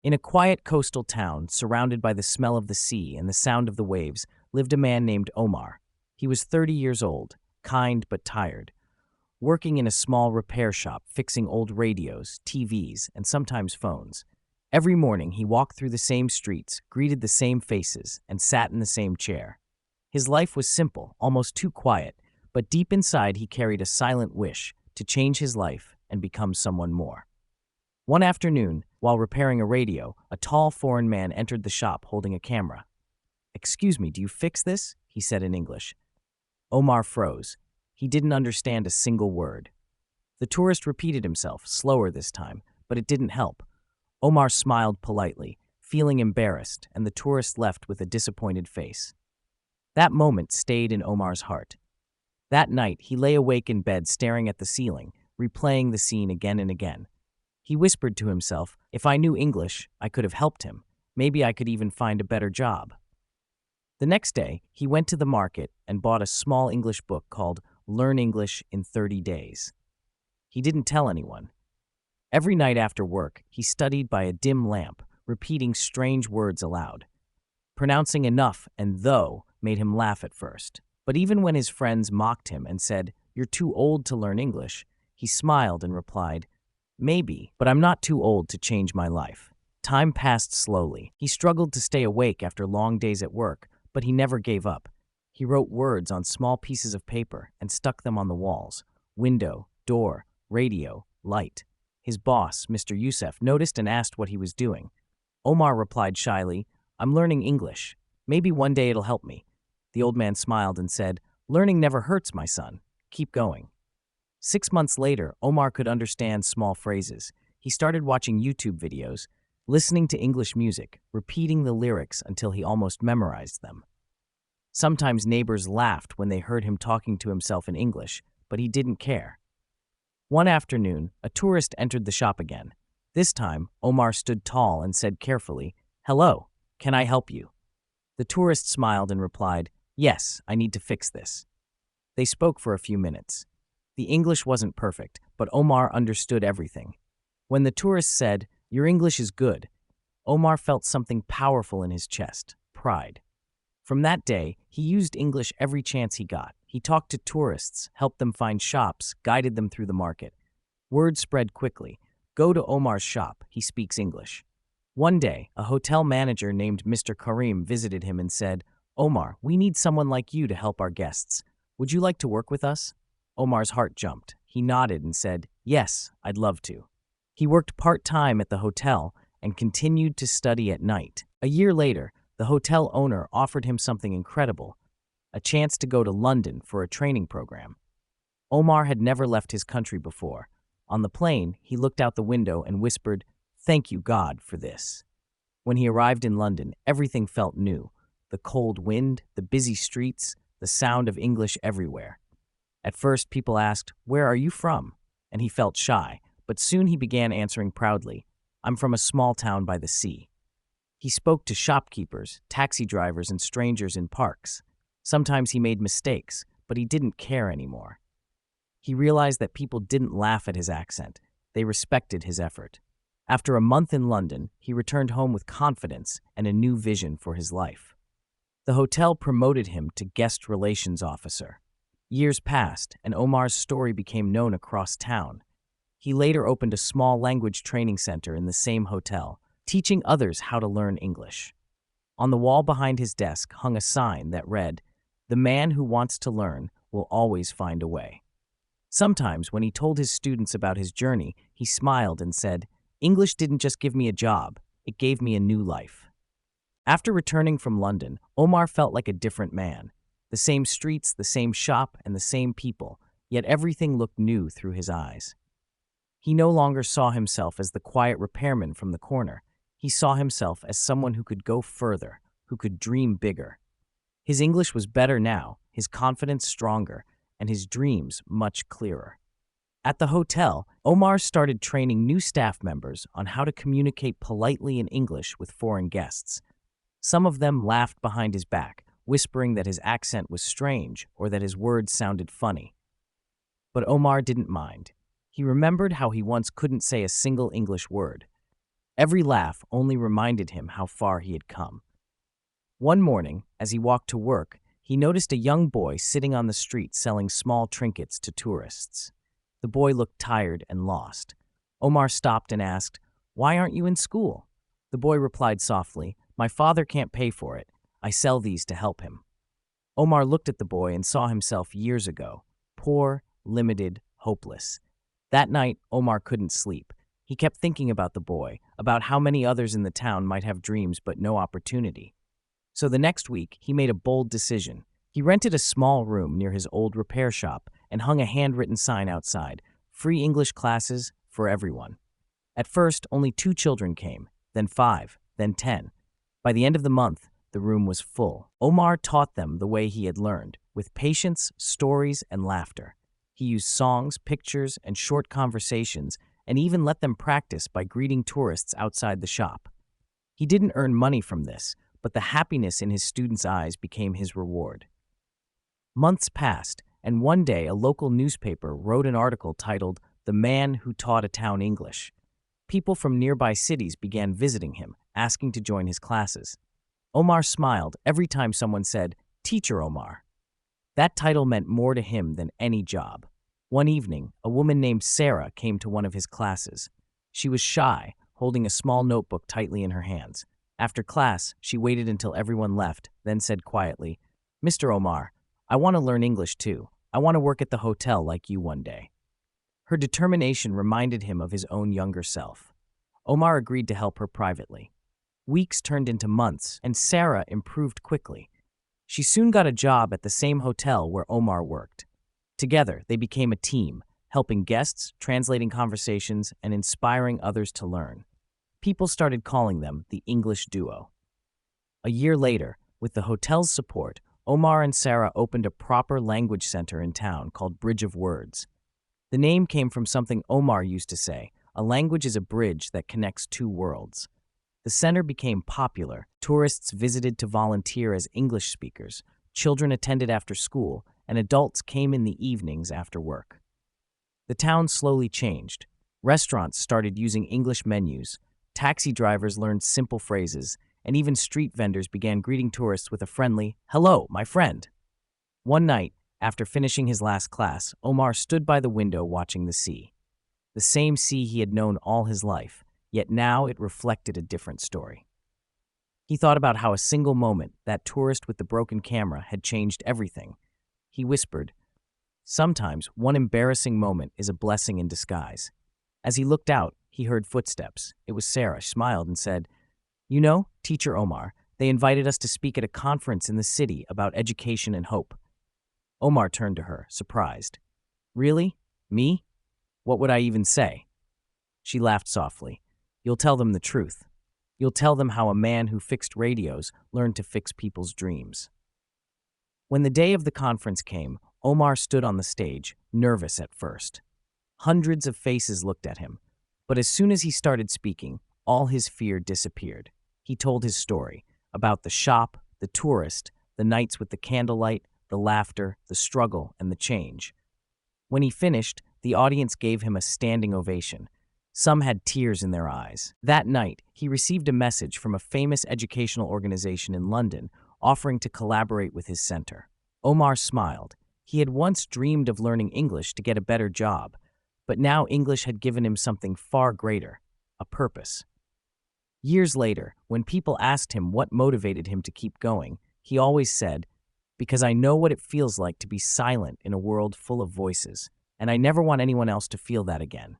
In a quiet coastal town, surrounded by the smell of the sea and the sound of the waves, lived a man named Omar. He was 30 years old, kind but tired, working in a small repair shop, fixing old radios, TVs, and sometimes phones. Every morning, he walked through the same streets, greeted the same faces, and sat in the same chair. His life was simple, almost too quiet, but deep inside he carried a silent wish to change his life and become someone more. One afternoon, while repairing a radio, a tall foreign man entered the shop holding a camera. "Excuse me, do you fix this?" he said in English. Omar froze. He didn't understand a single word. The tourist repeated himself, slower this time, but it didn't help. Omar smiled politely, feeling embarrassed, and the tourist left with a disappointed face. That moment stayed in Omar's heart. That night, he lay awake in bed staring at the ceiling, replaying the scene again and again. He whispered to himself, "If I knew English, I could have helped him. Maybe I could even find a better job." The next day, he went to the market and bought a small English book called Learn English in 30 Days. He didn't tell anyone. Every night after work, he studied by a dim lamp, repeating strange words aloud. Pronouncing enough and though made him laugh at first. But even when his friends mocked him and said, "You're too old to learn English," he smiled and replied, "Maybe, but I'm not too old to change my life." Time passed slowly. He struggled to stay awake after long days at work, but he never gave up. He wrote words on small pieces of paper and stuck them on the walls: window, door, radio, light. His boss, Mr. Youssef, noticed and asked what he was doing. Omar replied shyly, "I'm learning English. Maybe one day it'll help me." The old man smiled and said, "Learning never hurts, my son. Keep going." 6 months later, Omar could understand small phrases. He started watching YouTube videos, listening to English music, repeating the lyrics until he almost memorized them. Sometimes neighbors laughed when they heard him talking to himself in English, but he didn't care. One afternoon, a tourist entered the shop again. This time, Omar stood tall and said carefully, "Hello, can I help you?" The tourist smiled and replied, "Yes, I need to fix this." They spoke for a few minutes. The English wasn't perfect, but Omar understood everything. When the tourist said, "Your English is good," Omar felt something powerful in his chest: pride. From that day, he used English every chance he got. He talked to tourists, helped them find shops, guided them through the market. Word spread quickly. "Go to Omar's shop, he speaks English." One day, a hotel manager named Mr. Karim visited him and said, "Omar, we need someone like you to help our guests. Would you like to work with us?" Omar's heart jumped. He nodded and said, "Yes, I'd love to." He worked part-time at the hotel and continued to study at night. A year later, the hotel owner offered him something incredible: a chance to go to London for a training program. Omar had never left his country before. On the plane, he looked out the window and whispered, "Thank you, God, for this." When he arrived in London, everything felt new: the cold wind, the busy streets, the sound of English everywhere. At first, people asked, "Where are you from?" And he felt shy, but soon he began answering proudly, "I'm from a small town by the sea." He spoke to shopkeepers, taxi drivers, and strangers in parks. Sometimes he made mistakes, but he didn't care anymore. He realized that people didn't laugh at his accent. They respected his effort. After a month in London, he returned home with confidence and a new vision for his life. The hotel promoted him to guest relations officer. Years passed, and Omar's story became known across town. He later opened a small language training center in the same hotel, teaching others how to learn English. On the wall behind his desk hung a sign that read, "The man who wants to learn will always find a way." Sometimes, when he told his students about his journey, he smiled and said, "English didn't just give me a job, it gave me a new life." After returning from London, Omar felt like a different man. The same streets, the same shop, and the same people, yet everything looked new through his eyes. He no longer saw himself as the quiet repairman from the corner. He saw himself as someone who could go further, who could dream bigger. His English was better now, his confidence stronger, and his dreams much clearer. At the hotel, Omar started training new staff members on how to communicate politely in English with foreign guests. Some of them laughed behind his back, whispering that his accent was strange or that his words sounded funny. But Omar didn't mind. He remembered how he once couldn't say a single English word. Every laugh only reminded him how far he had come. One morning, as he walked to work, he noticed a young boy sitting on the street selling small trinkets to tourists. The boy looked tired and lost. Omar stopped and asked, "Why aren't you in school?" The boy replied softly, "My father can't pay for it. I sell these to help him." Omar looked at the boy and saw himself years ago, poor, limited, hopeless. That night, Omar couldn't sleep. He kept thinking about the boy, about how many others in the town might have dreams but no opportunity. So the next week, he made a bold decision. He rented a small room near his old repair shop and hung a handwritten sign outside, "Free English classes for everyone." At first, only 2 children came, then 5, then 10. By the end of the month, the room was full. Omar taught them the way he had learned, with patience, stories, and laughter. He used songs, pictures, and short conversations, and even let them practice by greeting tourists outside the shop. He didn't earn money from this, but the happiness in his students' eyes became his reward. Months passed, and one day a local newspaper wrote an article titled "The Man Who Taught a Town English." People from nearby cities began visiting him, asking to join his classes. Omar smiled every time someone said, "Teacher Omar." That title meant more to him than any job. One evening, a woman named Sarah came to one of his classes. She was shy, holding a small notebook tightly in her hands. After class, she waited until everyone left, then said quietly, "Mr. Omar, I want to learn English too. I want to work at the hotel like you one day." Her determination reminded him of his own younger self. Omar agreed to help her privately. Weeks turned into months, and Sarah improved quickly. She soon got a job at the same hotel where Omar worked. Together, they became a team, helping guests, translating conversations, and inspiring others to learn. People started calling them the English duo. A year later, with the hotel's support, Omar and Sarah opened a proper language center in town called Bridge of Words. The name came from something Omar used to say: "A language is a bridge that connects 2 worlds." The center became popular. Tourists visited to volunteer as English speakers, children attended after school, and adults came in the evenings after work. The town slowly changed. Restaurants started using English menus, taxi drivers learned simple phrases, and even street vendors began greeting tourists with a friendly, "Hello, my friend." One night, after finishing his last class, Omar stood by the window watching the sea. The same sea he had known all his life, yet now it reflected a different story. He thought about how a single moment, that tourist with the broken camera, had changed everything. He whispered, "Sometimes one embarrassing moment is a blessing in disguise." As he looked out, he heard footsteps. It was Sarah. She smiled and said, "You know, Teacher Omar, they invited us to speak at a conference in the city about education and hope." Omar turned to her, surprised. "Really? Me? What would I even say?" She laughed softly. "You'll tell them the truth. You'll tell them how a man who fixed radios learned to fix people's dreams." When the day of the conference came, Omar stood on the stage, nervous at first. Hundreds of faces looked at him, but as soon as he started speaking, all his fear disappeared. He told his story about the shop, the tourist, the nights with the candlelight, the laughter, the struggle, and the change. When he finished, the audience gave him a standing ovation. Some had tears in their eyes. That night, he received a message from a famous educational organization in London offering to collaborate with his center. Omar smiled. He had once dreamed of learning English to get a better job, but now English had given him something far greater, a purpose. Years later, when people asked him what motivated him to keep going, he always said, "Because I know what it feels like to be silent in a world full of voices, and I never want anyone else to feel that again."